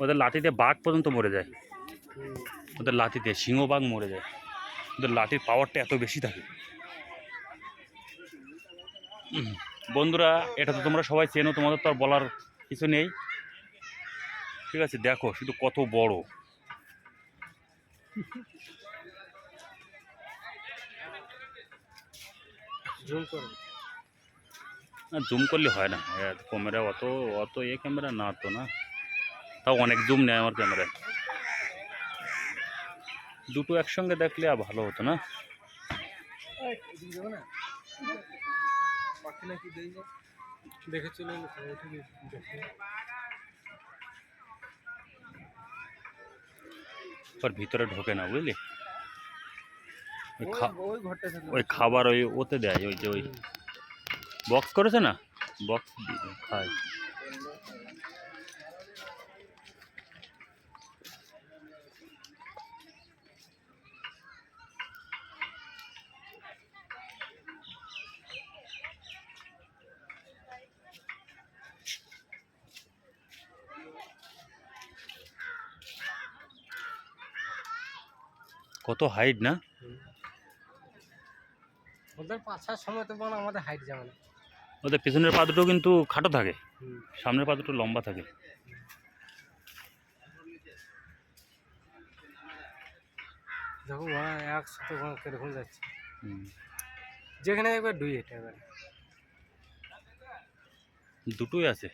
ওদের লাঠিতে বাঘ পর্যন্ত মরে যায়, ওদের লাঠিতে সিংহবাঘ মরে যায়, ওদের লাঠির পাওয়ারটা এত বেশি থাকে। বন্ধুরা এটা তো তোমরা সবাই চেনো, তোমাদের তো আর বলার কিছু নেই, ঠিক আছে? দেখো শুধু কত বড়। না জুম করলে হয় না, ক্যামেরা অত অত ক্যামেরা না তো না, তাও অনেক জুম নেয় আমার ক্যামেরায়। দুটো একসঙ্গে দেখলে আর ভালো হতো না। ওর ভিতরে ঢোকে না বুঝলি, ওই খাবার ওই ওতে দেয়, ওই যে ওই বক্স করেছে না, বক্স খায়। কত হাইট না ওদের পাছার সময় তো বল আমাদের হাইট যেমন, ওদের পেছনের পা দুটো কিন্তু খাটো থাকে, সামনের পা দুটো লম্বা থাকে। দেখো ওরা একসাথে কিরকম যাচ্ছে, যেখানে একবার ডুই এটা এবার দুটোই আছে।